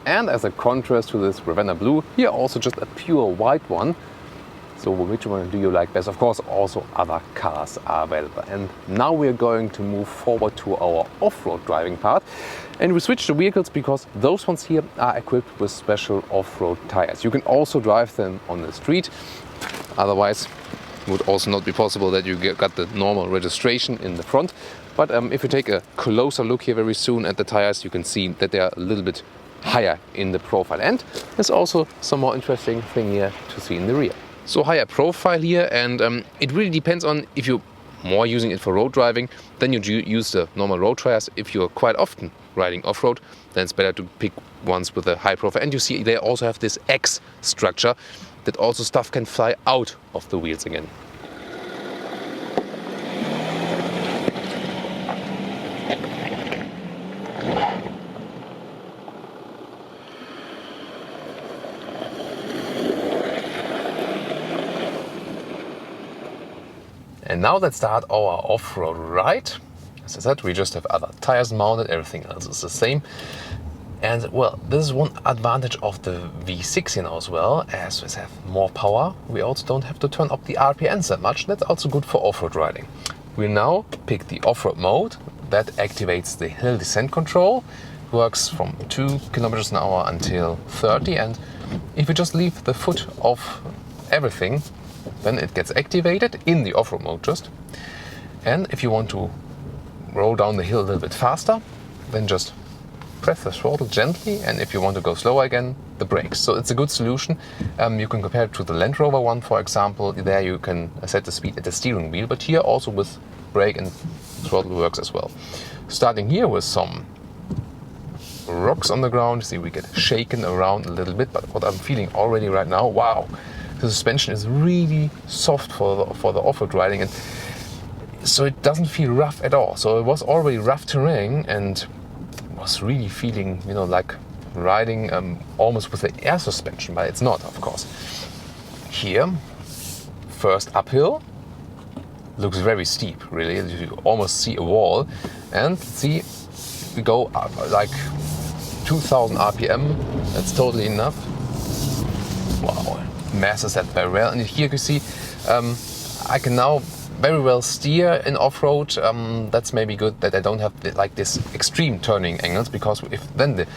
And as a contrast to this Ravenna blue, here also just a pure white one. So which one do you like best? Of course, also other colors are available. And now we are going to move forward to our off-road driving part. And we switch the vehicles because those ones here are equipped with special off-road tires. You can also drive them on the street. Otherwise, it would also not be possible that you got the normal registration in the front. But if you take a closer look here very soon at the tires, you can see that they are a little bit higher in the profile. And there's also some more interesting thing here to see in the rear. So higher profile here, and it really depends on if you're more using it for road driving, then you use the normal road tires. If you're quite often riding off-road, then it's better to pick ones with a high profile. And you see they also have this X structure that also stuff can fly out of the wheels again. And now let's start our off-road ride. As I said, we just have other tires mounted, everything else is the same. And well, this is one advantage of the V6 here now as well, as we have more power. We also don't have to turn up the RPMs that much. That's also good for off-road riding. We now pick the off-road mode. That activates the hill descent control. Works from 2 km an hour until 30. And if you just leave the foot off everything, then it gets activated in the off-road mode just. And if you want to roll down the hill a little bit faster, then just press the throttle gently, and if you want to go slower again, the brakes. So it's a good solution. You can compare it to the Land Rover one, for example. There you can set the speed at the steering wheel, but here also with brake and throttle works as well. Starting here with some rocks on the ground, see we get shaken around a little bit, but what I'm feeling already right now, wow, the suspension is really soft for the off-road riding, and so it doesn't feel rough at all. So it was already rough terrain and was really feeling, you know, like riding almost with the air suspension, but it's not, of course. Here, first uphill, looks very steep, really. You almost see a wall, and see, we go up like 2000 RPM. That's totally enough. Wow, masses that very well. And here you can see I can now very well steer in off-road. That's maybe good that I don't have like this extreme turning angles, because if then the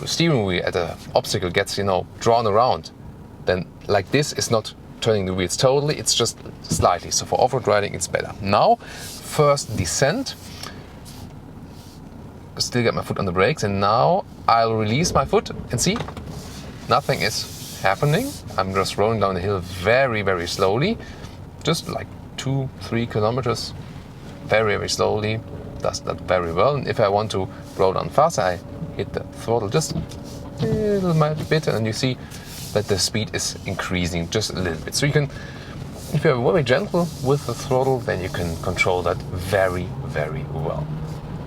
steering wheel at an obstacle gets, you know, drawn around, then like this is not turning the wheels totally, it's just slightly. So for off-road riding it's better. Now first descent, still get my foot on the brakes, and now I'll release my foot and see, nothing is happening. I'm just rolling down the hill very, very slowly, just like 2-3 kilometers, very, very slowly. Does that very well. And if I want to roll down faster, I hit the throttle just a little bit, and you see that the speed is increasing just a little bit. So you can, if you're very gentle with the throttle, then you can control that very, very well.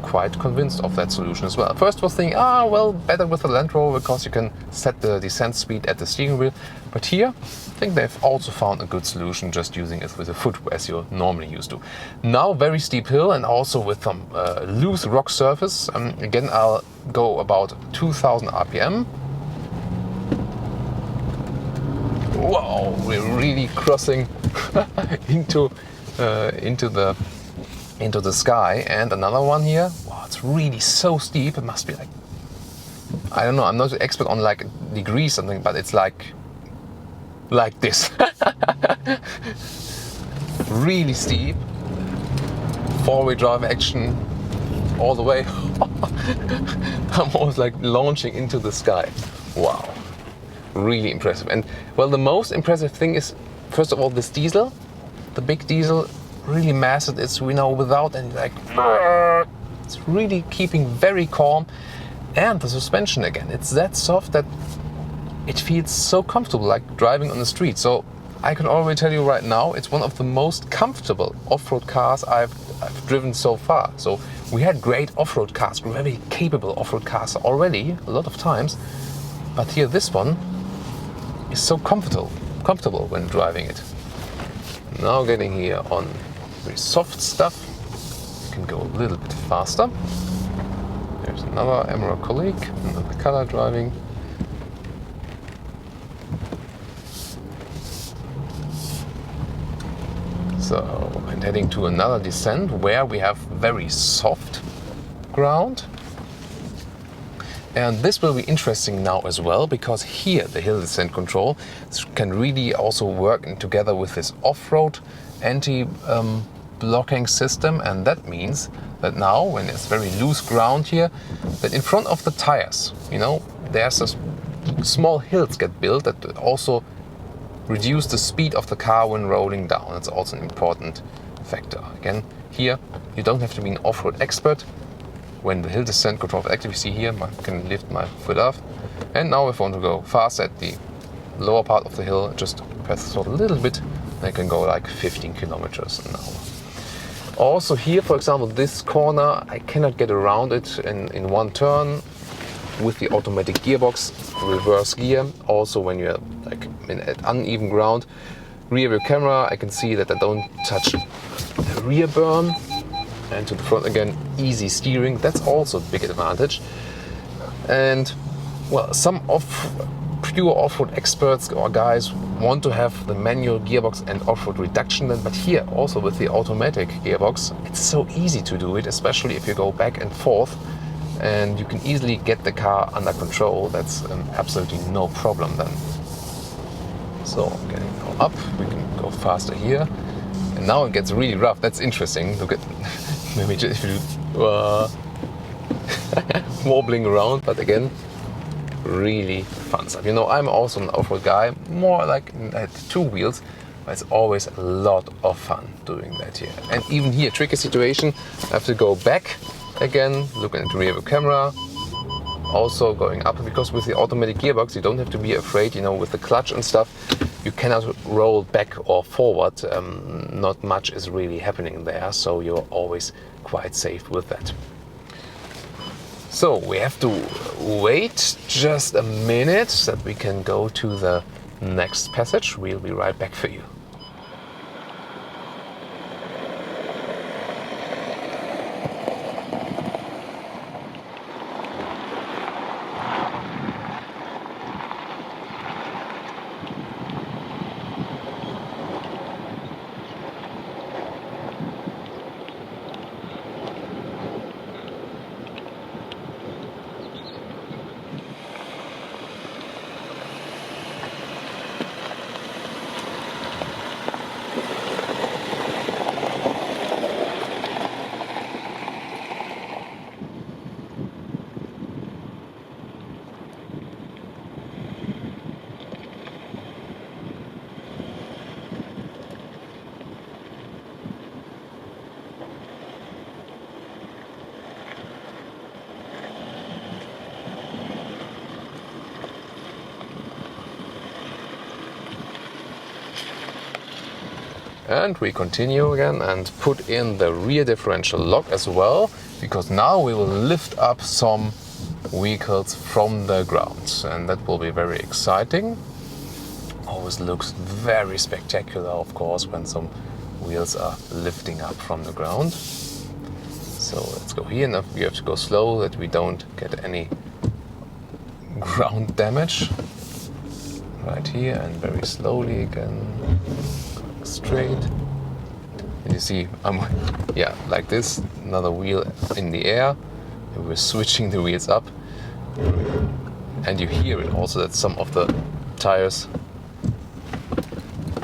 Quite convinced of that solution as well. First was thinking, well, better with the Land Rover because you can set the descent speed at the steering wheel. But here, I think they've also found a good solution just using it with the foot as you're normally used to. Now very steep hill, and also with some loose rock surface. Again, I'll go about 2000 RPM. Wow, we're really crossing into the sky. And another one here. Wow, it's really so steep. It must be like, I don't know, I'm not an expert on like degrees something, but it's like this. Really steep. Four-wheel drive action all the way. I'm almost like launching into the sky. Wow, really impressive. And well, the most impressive thing is, first of all, this diesel, the big diesel, really massive. It's, we know, without any like, it's really keeping very calm. And the suspension again, it's that soft that it feels so comfortable, like driving on the street. So I can already tell you right now, it's one of the most comfortable off-road cars I've driven so far. So we had great off-road cars, very capable off-road cars already a lot of times, but here this one is so comfortable when driving it. Now getting here on very soft stuff, you can go a little bit faster. There's another Amarok colleague, another color driving. So, and heading to another descent where we have very soft ground. And this will be interesting now as well, because here the hill descent control can really also work together with this off-road anti-blocking system. And that means that now, when it's very loose ground here, that in front of the tires, you know, there's a small hills get built that also reduce the speed of the car when rolling down. That's also an important factor. Again, here you don't have to be an off-road expert. When the hill descent control is active, you see here, I can lift my foot off. And now if I want to go fast at the lower part of the hill, just press the throttle a little bit, and I can go like 15 kilometers an hour. Also here, for example, this corner, I cannot get around it in one turn with the automatic gearbox, reverse gear. Also when you're like at uneven ground, rear view camera, I can see that I don't touch the rear berm. And to the front again, easy steering. That's also a big advantage. And well, some pure off-road experts or guys want to have the manual gearbox and off-road reduction. But here also with the automatic gearbox, it's so easy to do it, especially if you go back and forth. And you can easily get the car under control. That's absolutely no problem then. So getting now up, we can go faster here. And now it gets really rough. That's interesting. Look at maybe just if you do wobbling around, but again, really fun stuff. You know, I'm also an off-road guy, more like at two wheels, but it's always a lot of fun doing that here. And even here, tricky situation, I have to go back again, looking at the rear view camera, also going up, because with the automatic gearbox, you don't have to be afraid, you know, with the clutch and stuff, you cannot roll back or forward. Not much is really happening there, so you're always quite safe with that. So we have to wait just a minute that we can go to the next passage. We'll be right back for you. And we continue again and put in the rear differential lock as well, because now we will lift up some vehicles from the ground, and that will be very exciting. Always looks very spectacular, of course, when some wheels are lifting up from the ground. So let's go here. Now we have to go slow that we don't get any ground damage. Right here, and very slowly again. Straight, and you see like this, another wheel in the air, and we're switching the wheels up, and you hear it also that some of the tires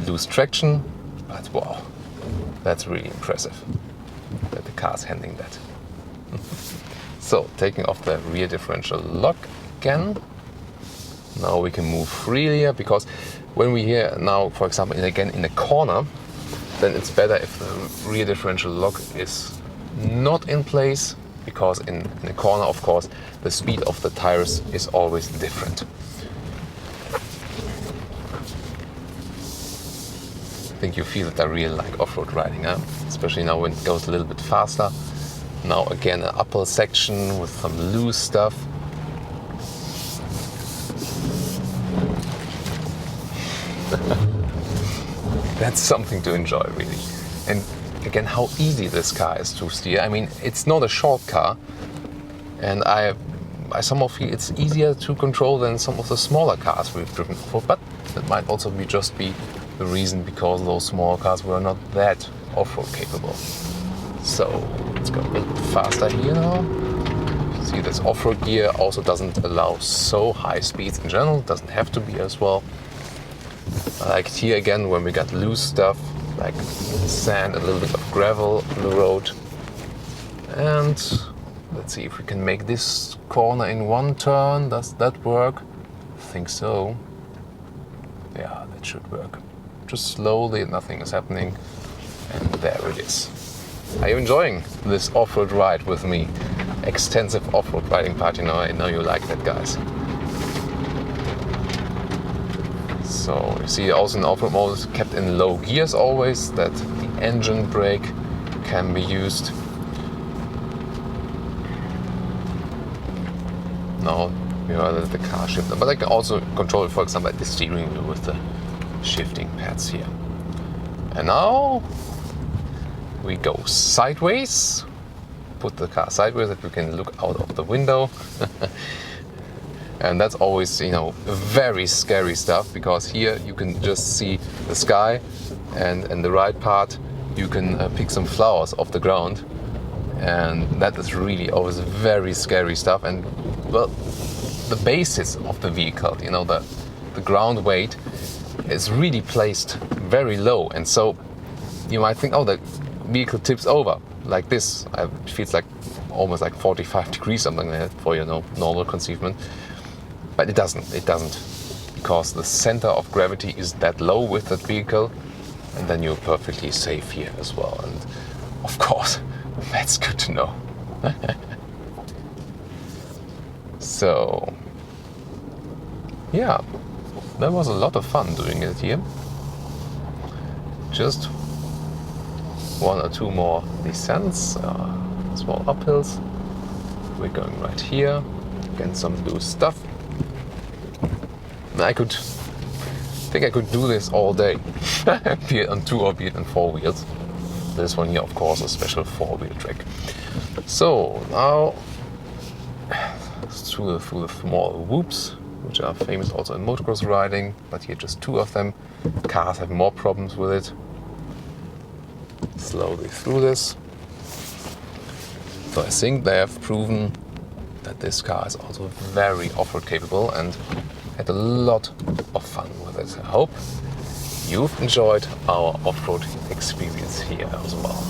lose traction, but wow, that's really impressive that the car's handling that. So taking off the rear differential lock again, now we can move freely, because when we here now, for example, again in the corner, then it's better if the rear differential lock is not in place, because in the corner, of course, the speed of the tires is always different. I think you feel that I really like off-road riding, especially now when it goes a little bit faster. Now again, an upper section with some loose stuff. That's something to enjoy, really. And again, how easy this car is to steer. I mean, it's not a short car, And I somehow feel it's easier to control than some of the smaller cars we've driven before, but that might also just be the reason because those small cars were not that off-road capable. So let's go a bit faster here now. See, this off-road gear also doesn't allow so high speeds in general, doesn't have to be as well. Like here again, when we got loose stuff, like sand, a little bit of gravel on the road. And let's see if we can make this corner in one turn. Does that work? I think so. Yeah, that should work. Just slowly, nothing is happening. And there it is. Are you enjoying this off-road ride with me? Extensive off-road riding part, I know you like that, guys. So you see also in off-road mode it's kept in low gears always, that the engine brake can be used. Now we are the car shifter, but I can also control it, for example, at the steering wheel with the shifting pads here. And now we go sideways. Put the car sideways that we can look out of the window. And that's always, very scary stuff, because here you can just see the sky, and in the right part you can pick some flowers off the ground, and that is really always very scary stuff. And well, the basis of the vehicle, the ground weight is really placed very low, and so you might think, oh, the vehicle tips over like this. It feels like almost like 45 degrees, something like that, for normal conceivement. But it doesn't, because the center of gravity is that low with that vehicle, and then you're perfectly safe here as well. And of course, that's good to know. So, yeah, that was a lot of fun doing it here. Just one or two more descents, small uphills. We're going right here, again some loose stuff. I think I could do this all day, be it on two or be it on four wheels. This one here, of course, a special four-wheel track. So now through the small whoops, which are famous also in motocross riding, but here just two of them. Cars have more problems with it. Slowly through this. So I think they have proven that this car is also very off-road capable, and had a lot of fun with it. I hope you've enjoyed our off-road experience here as well.